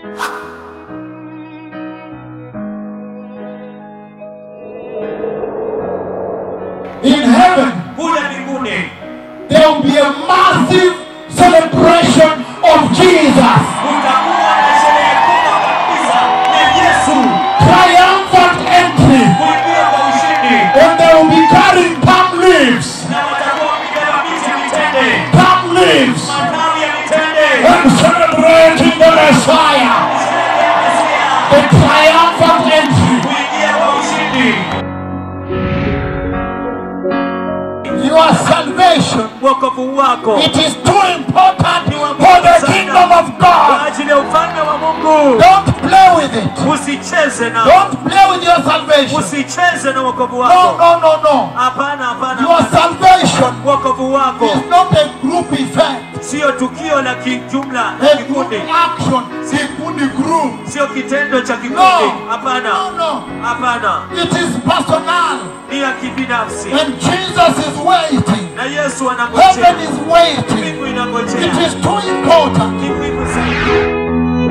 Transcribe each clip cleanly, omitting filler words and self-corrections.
In heaven, there will be a massive celebration of Jesus. Triumphant entry. And they will be carrying palm leaves. Palm leaves. And celebrating the Messiah. The triumphant entry. Your salvation, it is too important for the kingdom of God. Don't play with it. Don't play with your salvation. No. Your salvation is not a group effect. A group action. No. It is personal. And Jesus is waiting. Heaven is waiting. It is too important.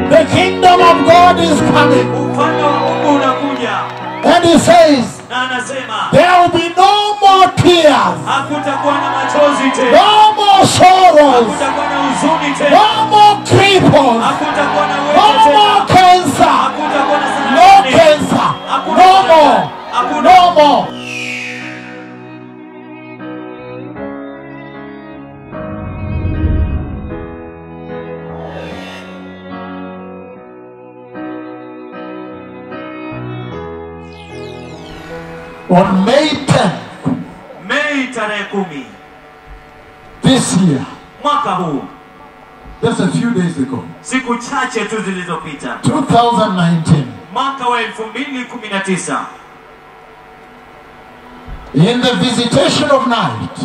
The kingdom of God is coming. And he says, there will be no more tears, no more sorrows, no more cripples, no more cancer, no more. On May 10th, this year, just a few days ago, 2019, in the visitation of night,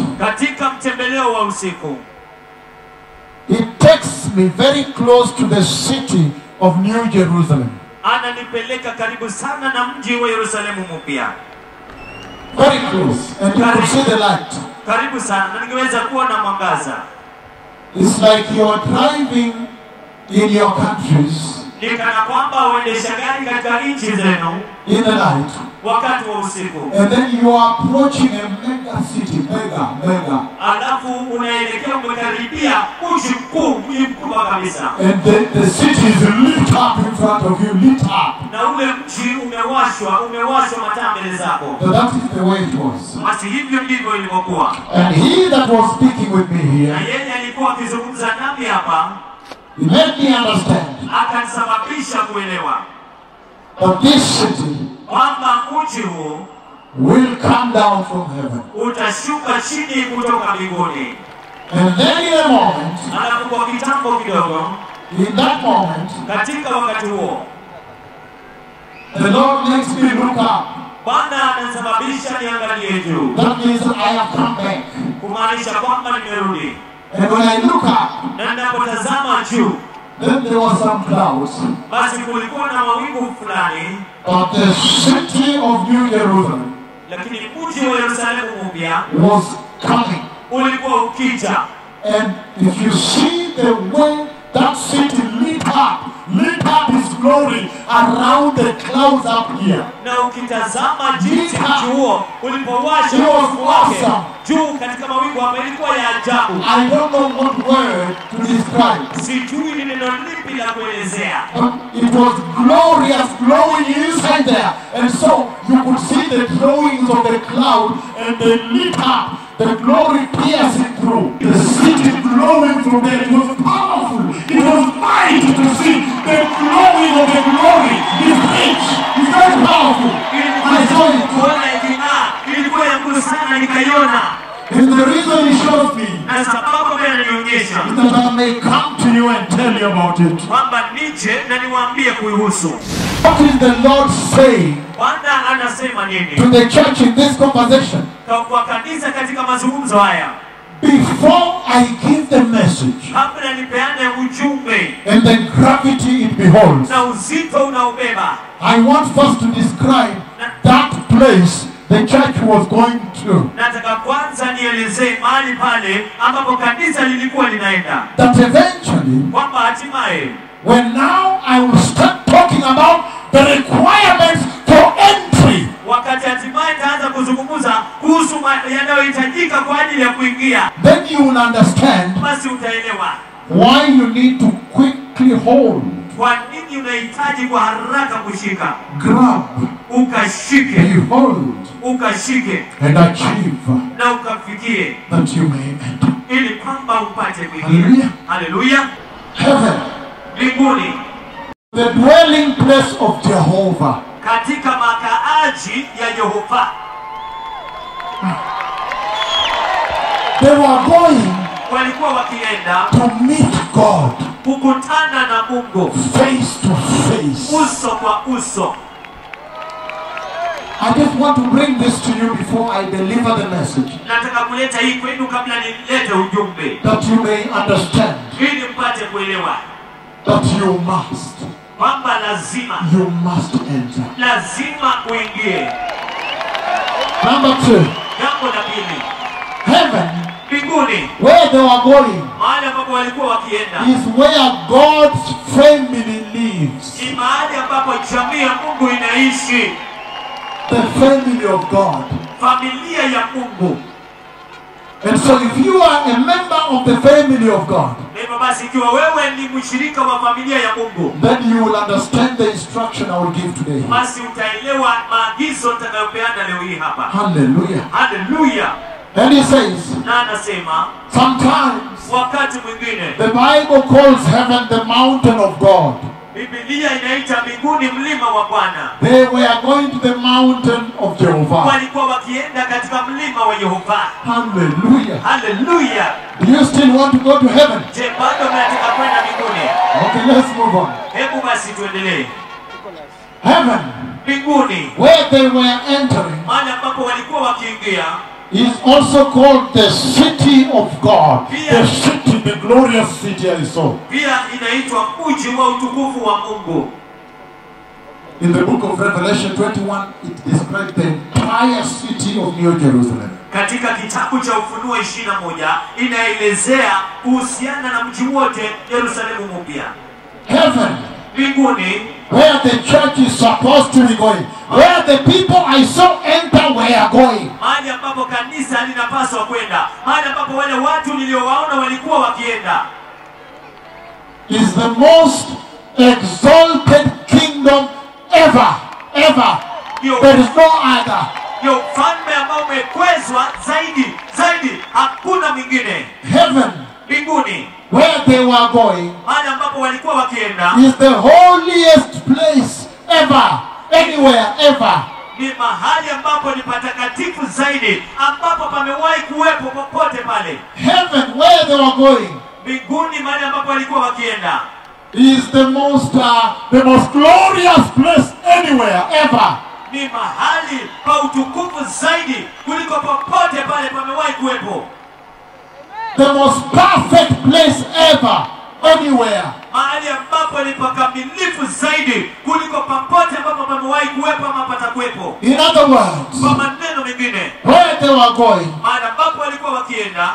it takes me very close to the city of New Jerusalem. Very close, and you could see the light. It's like you are driving in your countries in the night, and then you are approaching a mega city, mega. And the city is lit up in front of you, lit up. So that is the way it was. And he that was speaking with me here, he made me understand that this city will come down from heaven. And then in a moment, the Lord makes me look up. That means I have come back. And when I look up, then there were some clouds. But the city of New Jerusalem was coming. And if you see the way that city lit up His glory around the clouds up here. It was awesome. I don't know what word to describe. But it was glorious, glowing inside there. And so you could see the glowings of the cloud and they lit up. The glory piercing through. The city glowing from there. It was powerful. It was mighty to see the glowing of the glory. It's rich. It's very powerful. I saw it. And the reason he shows me is that I may come to you and tell you about it. What is the Lord saying to the church in this conversation? Before I give the message and the gravity it beholds, I want first to describe that place the church was going to. That eventually, when now I will start talking about the requirements for entry. Wakati hatimaye taanza kuzungumza kuhusu yanayohitajika kwa ajili ya kuingia. Then you will understand basi utaelewa why you need to quickly hold. Kwa nini unahitaji kwa haraka kushika? Grab. Ukashike. Behold. Ukashike. And achieve. Na ukafikie. That you may enter. Ili kwamba upate kuingia. Hallelujah. Hallelujah. Heaven. Mbinguni. The dwelling place of Jehovah. Katika makaaji ya Yehova. They were going walikuwa wakienda to meet God. Kukutana na Mungu. Face to face. Uso kwa uso. I just want to bring this to you before I deliver the message. Nataka kuleta hii kwenu kabla nilete ujumbe. That you may understand. Ili mpate kuelewa. That you must. Kwamba lazima. You must enter. Lazima uingie. Number 2. Jambo la pili. Heaven. Mbinguni. Where they were going. Mahali ambapo walikuwa wakienda. Is where God's family lives. Ni mahali ambapo jamii ya Mungu inaishi. The family of God. Familia ya Mungu. And so if you are a member of the family of God, basi ikiwa wewe ni mshirika wa familia ya Mungu, then you will understand the instruction I will give today. Basi utaelewa maagizo nitakayopeana leo hii hapa. Hallelujah. Hallelujah. And he says, na anasema, sometimes wakati mwingine the Bible calls heaven the mountain of God. Biblia inaita mbinguni mlima wa Bwana. They were going to the mountain of Jehovah. Walikuwa wakienda katika mlima wa Yehova. Hallelujah. Hallelujah. Do you still want to go to heaven? Je, bado unataka kwenda mbinguni? Okay, let's move on. Hebu basi tuendelee. Heaven, mbinguni, where they were entering, mahali ambapo walikuwa wakiingia, is also called the city of God. The city, the glorious city I saw. Pia inaitwa mji wa utukufu wa Mungu. In the book of Revelation 21, it describes the entire city of New Jerusalem. Katika kitabu cha Ufunuo 21 inaelezea kuhusiana na mji wote Yerusalemu mpya. Heaven, mbinguni, where the church is supposed to be going, where the people I saw enter were going. Mahali ambapo kanisa linapaswa kwenda, mahali ambapo wale watu niliowaona walikuwa wakienda. Is the most exalted kingdom ever. There is no other. Yo ufalme ambao umekwezwa zaidi, hakuna mwingine. Heaven, mbinguni, where they were going, mahali ambapo walikuwa wakienda, is the holiest place ever, anywhere ever. Ni mahali ambapo ni patakatifu zaidi, ambapo pamewahi kuwepo popote pale. Heaven, where they were going, mbinguni, mahali ambapo walikuwa wakienda, is the most glorious place anywhere ever. Ni mahali pa utukufu zaidi kuliko popote pale pamewahi kuwepo. The most perfect place ever, anywhere. Mahali ambapo ni pakamilifu zaidi kuliko popote ambapo pamewahi kuwepo ama patakuwepo. In other words, kwa maneno mengine, where they were going, mahali ambapo walikuwa wakienda,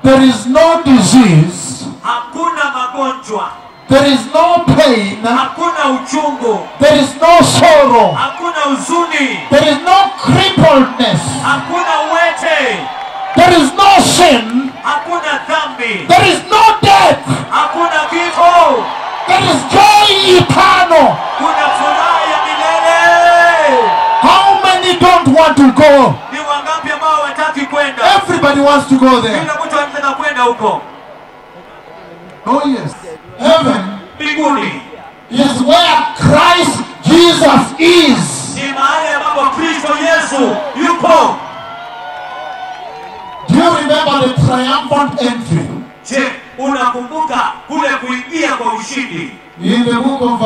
there is no disease. Hakuna magonjwa. There is no pain. Hakuna uchungu. There is no sorrow. Hakuna huzuni. There is no crippledness. Hakuna uwete. There is no sin. Hakuna dhambi. There is no death. Hakuna kifo. There is joy eternal. Kuna furaha ya milele. How many don't want to go? Ni wangapi ambao hawataki kwenda? Everybody wants to go there. Kila mtu anataka kwenda huko. Oh yes. Heaven, mbinguni, is where Christ Jesus is. Ni mahali ambapo Kristo Yesu yupo. Do you remember the triumphant entry? Je, unakumbuka kule kuingia kwa ushindi? In the book of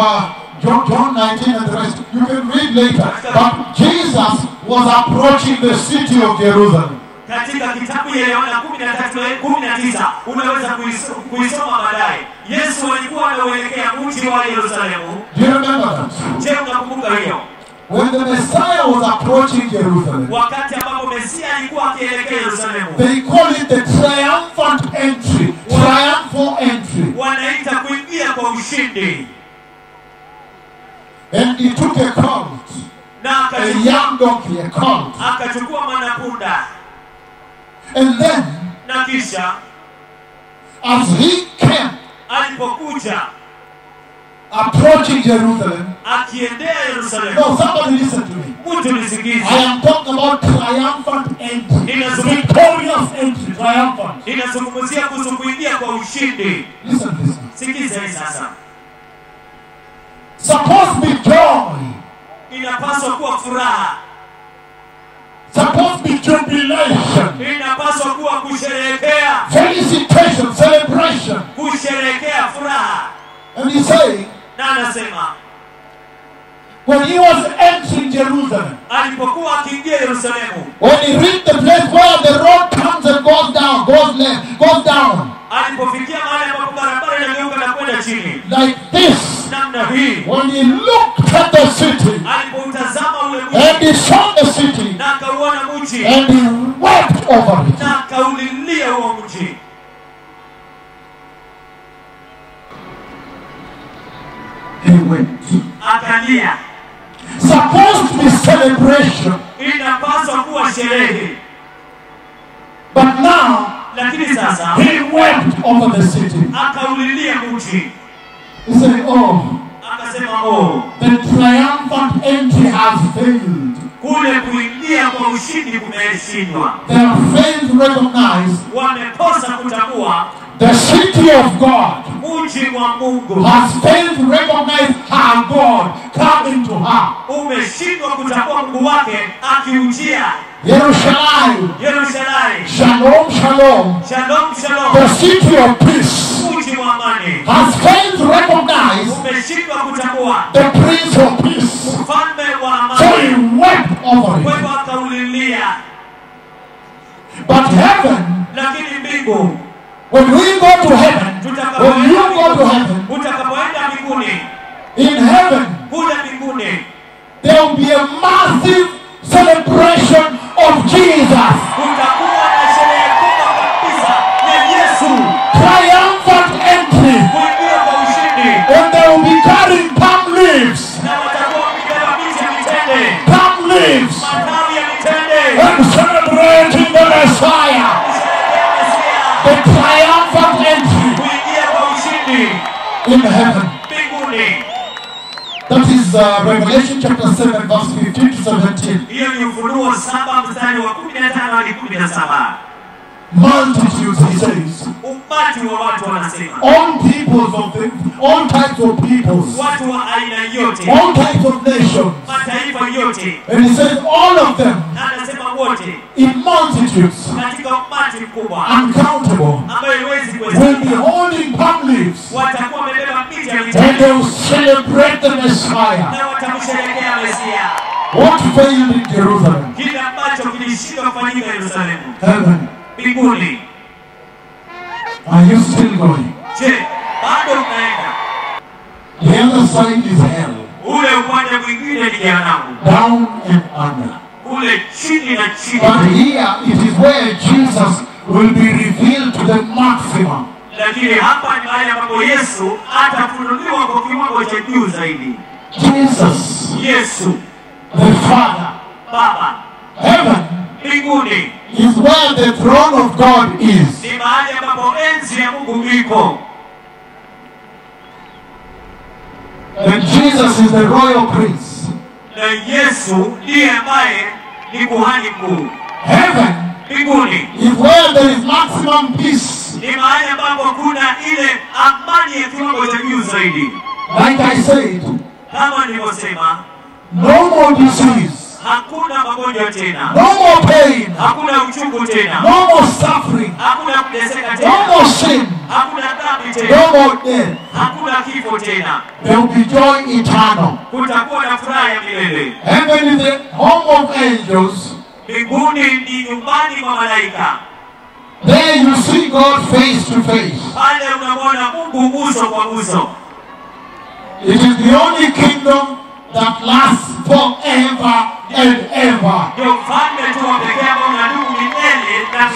John 19 and the rest, you can read later. But Jesus was approaching the city of Jerusalem. Katika kitabu ya Yohana 13:19 unaweza kuisoma baadaye. Yesu alikuwa anaelekea mji wa Yerusalemu. Do you remember that? Je, unakumbuka hiyo? When the Messiah was approaching Jerusalem, wakati ambapo Mesia alikuwa akielekea Yerusalemu, they call it the triumphant entry. Triumphal entry. Wanaita kuingia kwa ushindi. And he took a colt, a young donkey, a colt. Akachukua mwanapunda. And then, Na kisha as he came, alipokuja approaching Jerusalem. Akiendea Yerusalemu. No, somebody listen to me. Mtu nisikize. I am talking about triumphant entry. Victorious entry, triumphant. Inazungumzia kuhusu kuingia kwa ushindi. Listen to this. Sikiza hii sasa. Supposed to be joy. Inapaswa kuwa furaha. Supposed to be jubilation. Inapaswa kuwa kusherehekea. Felicitation, celebration. Kusherehekea furaha. And he saying, na anasema, when he was entering Jerusalem, alipokuwa akiingia Yerusalemu, when he reached the place where the road comes and goes down, goes down, alipofikia mahali ambapo barabara inageuka na kwenda chini, like this, namna hii, when he looked at the city, alipoutazama ule mji, and he saw the city, na akauona mji, and he wept over it, na akaulilia huo mji. He went. Akalia. Supposed to be celebration. Inapaswa kuwa sherehe. But now, lakini sasa, he wept over the city. Akaulilia mji. He said, oh, akasema, oh, the triumphant entry has failed. Kule kuingia kwa ushindi kumeshindwa. They have failed to recognize wamekosa kutambua the city of God mji wa Mungu has failed to recognize her God coming to her. Umeshindwa kutambua Mungu wake akiujia. Jerusalem. Jerusalem. Shalom, shalom. Shalom, shalom. The city of peace mji wa amani has failed to recognize umeshindwa kutambua the Prince of Peace. Mfalme wa amani. So he wept over it. Kwa akaulilia. But heaven, lakini mbingu, when we go to heaven, when you go to heaven, utakapoenda mbinguni, in heaven, kule mbinguni, there will be a massive celebration of Jesus. Utakuwa na sherehe kubwa kabisa ya Yesu. Triumphant entry. Kuingia kwa ushindi. And they will be carrying palm leaves. Na watakuwa wamebeba miti ya mitende. Palm leaves. Matawi ya mitende. And celebrating the Messiah. The triumphant entry. Kuingia kwa ushindi. In heaven. Mbinguni. That is Revelation chapter 7 verse 15 to 17. Hiyo ni Ufunuo 7 mstari wa 15 hadi 17. Multitudes, he says. Umati wa watu wanasema. All types of peoples. Watu wa aina yote. All types of nations. Mataifa yote. And he says all of them. Anasema wote. In multitudes. Katika umati mkubwa. Uncountable. Ambayo haiwezi will be holding palm leaves. Watakuwa wamebeba miti ya mitende. And they will celebrate the Messiah. Na watamsherehekea Mesia. What failed in Jerusalem? Kile ambacho kilishindwa kufanyika Yerusalemu. Heaven. Mbinguni. Are you still going? Je, bado unaenda? The other side is hell. Ule upande mwingine ni jehanamu. Down and under. Ule chini na chini. But here it is where Jesus will be revealed to the maximum. Lakini hapa ni mahali ambapo Yesu atafunuliwa kwa kiwango cha juu zaidi. Jesus. Yesu. The Father. Baba. Heaven. Mbinguni. Is where the throne of God is. Ni mahali ambapo enzi ya Mungu iko. And Jesus is the royal prince. Na Yesu ndiye ambaye ni kuhani mkuu. Heaven. Mbinguni. Is where there is maximum peace. Ni mahali ambapo kuna ile amani ya kiwango cha juu zaidi. Like I said. Kama nilivyosema. No more disease. Hakuna magonjwa tena. No more pain. Hakuna uchungu tena. No more suffering. Hakuna kuteseka tena. No more sin. Hakuna dhambi tena. No more death. Hakuna kifo tena. There will be joy eternal. Kutakuwa na furaha ya milele. Heaven is the home of angels. Mbinguni ni nyumbani mwa malaika. There you see God face to face. Pale unamwona Mungu uso kwa uso. It is the only kingdom that lasts forever and ever.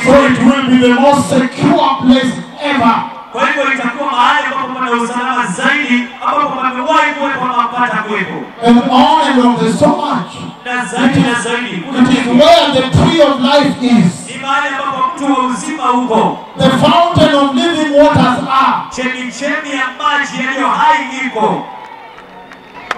So it will be the most secure place ever. Kwa hivyo itakuwa mahali ambapo pana usalama zaidi, ambapo pamewahi kuwepo na hapata kuwepo. And on and on, there's so much. Na zaidi na zaidi. It is where the tree of life is. Ni mahali ambapo mtu wa uzima huko. The fountain of living waters are. Chemchemi ya maji yaliyo hai iko.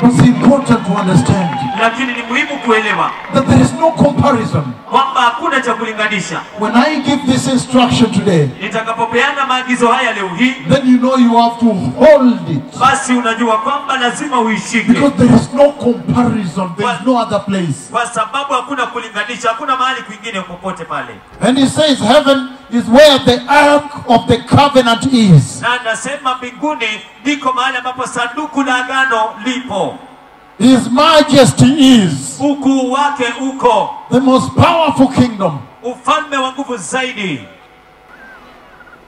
It's important to understand. Lakini ni muhimu kuelewa that there is no comparison. Kwamba hakuna cha kulinganisha. When I give this instruction today, nitakapopeana maagizo haya leo hii, then you know you have to hold it. Basi unajua kwamba lazima uishike. Because there is no comparison, there is no other place. Kwa sababu hakuna kulinganisha, hakuna mahali kwingine popote pale. And he says heaven is where the ark of the covenant is. Na anasema mbinguni ndiko mahali ambapo sanduku la agano lipo. His majesty is. Ukuu wake uko. The most powerful kingdom. Ufalme wa nguvu zaidi.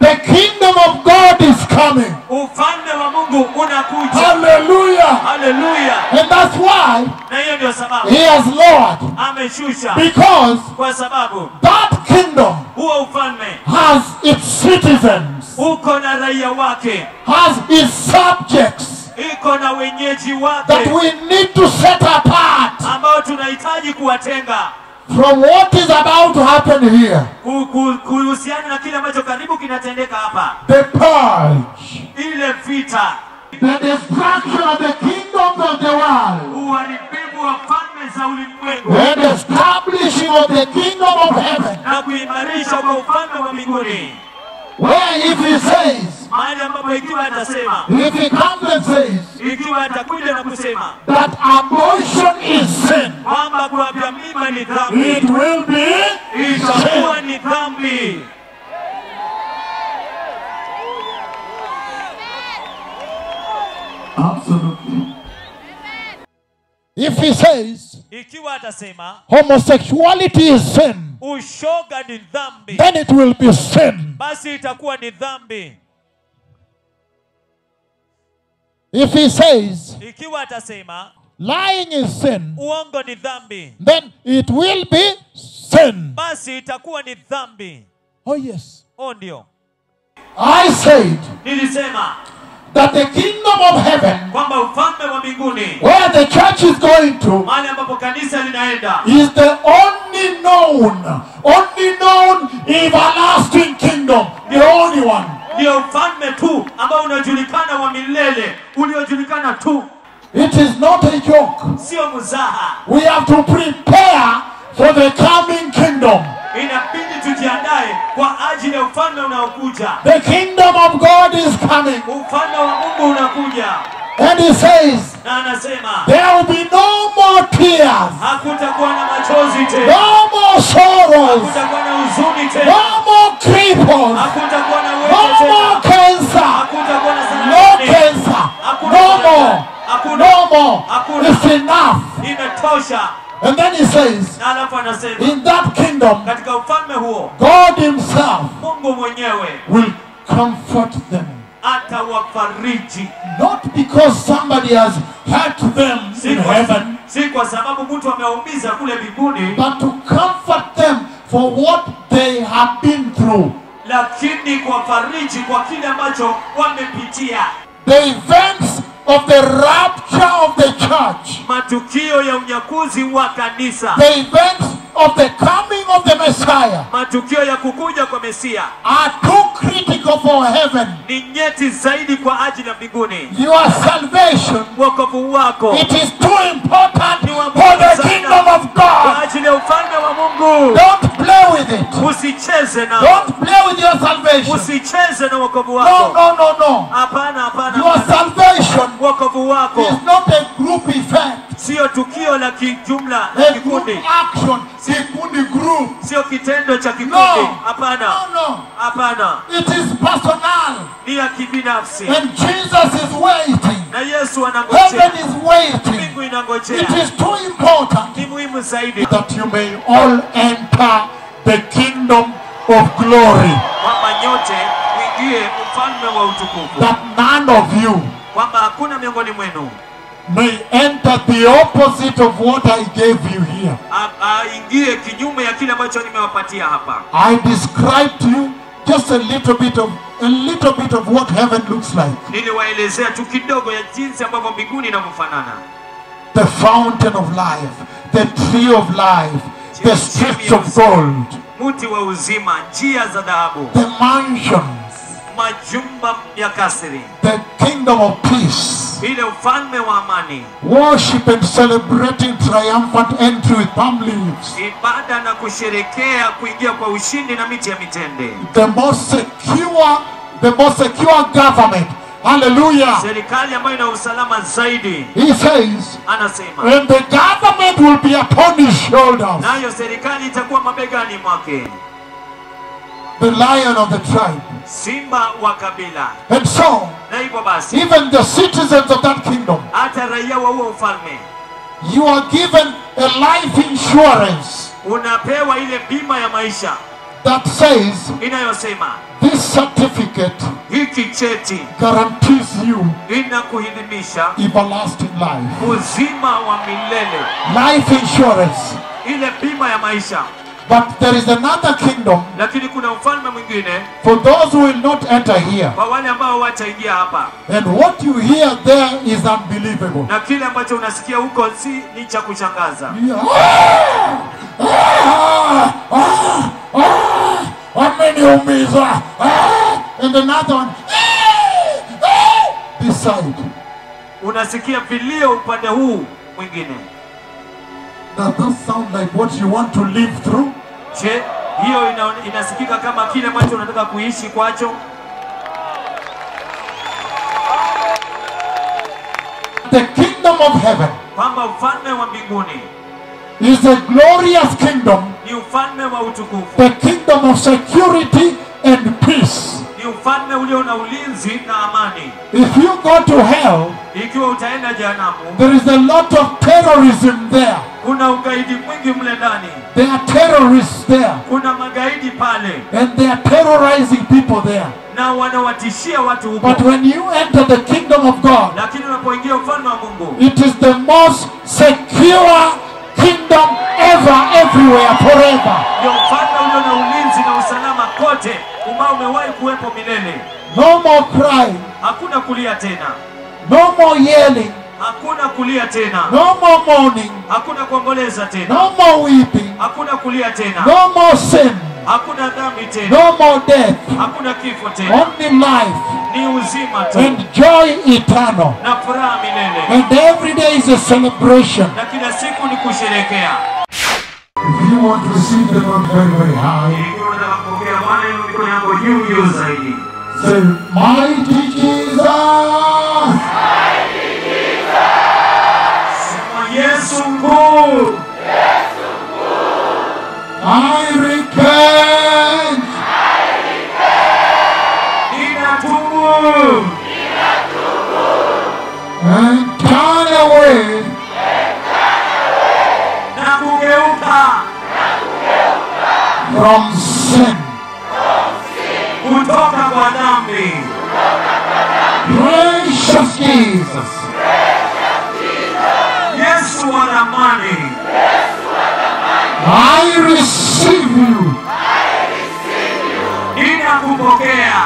The kingdom of God is coming. Ufalme wa Mungu unakuja. Hallelujah. Hallelujah. And that's why na hiyo ndio sababu he has lowered. Ameshusha. Because kwa sababu that kingdom huo ufalme has its citizens. Uko na raia wake. Has its subjects. Iko na wenyeji wake. That we need to set apart. Ambao tunahitaji kuwatenga. From what is about to happen here. Kuhusiana na kile ambacho karibu kinatendeka hapa. The purge. Ile vita. The destruction of the kingdoms of the world. Uharibifu wa falme za ulimwengu. And the establishing of the kingdom of heaven. Na kuimarisha kwa ufalme wa mbinguni. Where if he says, mahali ambapo ikiwa atasema, if he comes and says, ikiwa atakuja na kusema that abortion is sin, kwamba kuapia mimba ni dhambi, it will be itakuwa ni dhambi. Absolutely. If he says, ikiwa atasema homosexuality is sin, ushoga ni dhambi, then it will be sin. Basi itakuwa ni dhambi. If he says, ikiwa atasema lying is sin, uongo ni dhambi, then it will be sin. Basi itakuwa ni dhambi. Oh yes. Oh ndio. I said, nilisema that the kingdom of heaven, kwamba ufalme wa mbinguni, where the church is going to, mahali ambapo kanisa linaenda, is the only known everlasting kingdom, the only one. Ndio ufalme tu ambao unajulikana wa milele, uliojulikana tu. It is not a joke. Sio mzaha. We have to prepare for the coming kingdom. Inabidi tujiandae kwa ajili ya ufalme unaokuja. The kingdom of God is coming. Ufalme wa Mungu unakuja. And he says, na anasema, there will be no more tears. Hakutakuwa na machozi tena. No more sorrows. Hakutakuwa na huzuni tena. No more cripples. Hakutakuwa na wewe tena. No more cancer. Hakutakuwa na saratani. No cancer. No more. No more. It's enough. Imetosha. And then he says, na alafu anasema, in that kingdom, katika ufalme huo, God himself Mungu mwenyewe will comfort them. Atawafariji. Not because somebody has hurt them in heaven, si kwa sababu mtu ameumiza kule mbinguni, but to comfort them for what they have been through. Lakini kuwafariji kwa kile ambacho wamepitia. The events of the rapture of the church, matukio ya unyakuzi wa kanisa, the events of the coming of the Messiah, matukio ya kukuja kwa Mesia, are too critical for heaven. Ni nyeti zaidi kwa ajili ya mbinguni. Your salvation, wokovu wako, it is too important for the kingdom of God. Kwa ajili ya ufalme wa Mungu. Don't play with it. Usicheze na. Don't play with your salvation. Usicheze na wokovu wako. No. Hapana, hapana. Your salvation, wokovu wako, is not a group effect. Sio tukio la kijumla la kikundi. Action, kikundi group. Sio kitendo cha kikundi. Hapana. No. Hapana. It is personal. Ni ya kibinafsi. And Jesus is waiting. Na Yesu anangojea. Heaven is waiting. Mbingu inangojea. It is too important. Ni muhimu zaidi that you may all enter the kingdom of glory. Kwamba nyote muingie ufalme wa utukufu. That none of you kwamba hakuna miongoni mwenu may enter the opposite of what I gave you here. Ingie kinyume ya kile ambacho nimewapatia hapa. I described to you just a little bit of a little bit of what heaven looks like. Niliwaelezea tu kidogo ya jinsi ambavyo mbinguni inavyofanana. The fountain of life, the tree of life, the streets of gold, mti wa uzima, njia za dhahabu, the mansions, majumba ya kasri, the kingdom of peace, ile ufalme wa amani, worship and celebrating triumphant entry with palm leaves, ibada na kusherekea kuingia kwa ushindi na miti ya mitende, the most secure government. Hallelujah. Serikali ambayo ina usalama zaidi. He says, anasema, and the government will be upon his shoulders. Nayo serikali itakuwa mabegani mwake. The lion of the tribe. Simba wa kabila. And so, na hivyo basi, even the citizens of that kingdom, hata raia wa huo ufalme, you are given a life insurance. Unapewa ile bima ya maisha. That says, inayosema, this certificate hiki cheti guarantees you inakuhidhimisha everlasting life. Uzima wa milele. Life insurance. Ile bima ya maisha. But there is another kingdom. Lakini kuna ufalme mwingine. For those who will not enter here. Kwa wale ambao wataingia hapa. And what you hear there is unbelievable. Na kile ambacho unasikia huko ni cha kushangaza. And another one this side. Unasikia vilio upande huu mwingine. Does that sound like what you want to live through? Je, hiyo inasikika kama kile ambacho unataka kuishi kwacho? The kingdom of heaven. Kwamba ufalme wa mbinguni is a glorious kingdom. Ni ufalme wa utukufu. The kingdom of security and peace. Ni ufalme ulio na ulinzi na amani. If you go to hell, ikiwa utaenda jehanamu, there is a lot of terrorism there. Kuna ugaidi mwingi mle ndani. There are terrorists there. Kuna magaidi pale. And they are terrorizing people there. Na wanawatishia watu huko. But when you enter the kingdom of God, lakini unapoingia ufalme wa Mungu, it is the most secure kingdom ever, everywhere, forever. Ndio ufalme ulio na ulinzi na usalama kote, ambao umewahi kuwepo milele. No more crying. Hakuna kulia tena. No more yelling. Hakuna kulia tena. No more mourning. Hakuna kuomboleza tena. No more weeping. Hakuna kulia tena. No more sin. Hakuna dhambi tena. No more death. Hakuna kifo tena. Only life. Ni uzima tu. And joy eternal. Na furaha milele. And every day is a celebration. Na kila siku ni kusherehekea. If you want to receive the Lord very, very high, say, mighty Jesus. Mighty Jesus. Sema Yesu mkuu. I repent. Ninatubu. And turn away. Na kugeuka. From sin. Kutoka kwa dhambi. Precious Jesus. Yesu wa thamani. I receive you. Ninakupokea.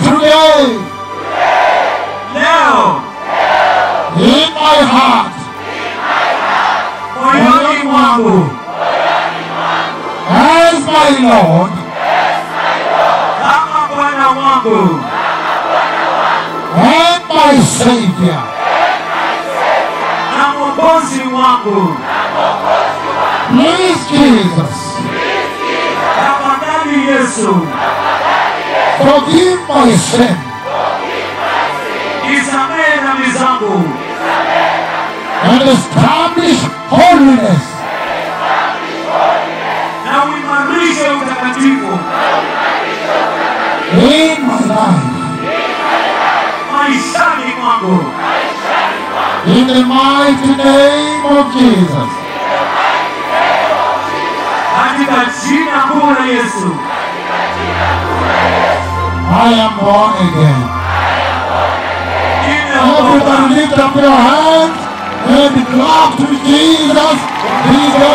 Today. Leo. In my heart. Moyoni mwangu. As my Lord. Kama Bwana wangu. And my Savior. Na Mwokozi wangu. Please Jesus. Tafadhali Yesu. Forgive my sin. Nisamehe dhambi zangu. And establish holiness. Na uimarishe utakatifu. In my life. Maishani mwangu. In the mighty name of Jesus. Katika jina kuu la Yesu. I am born again. Everybody lift up your hands and clap to Jesus. He's the Lord.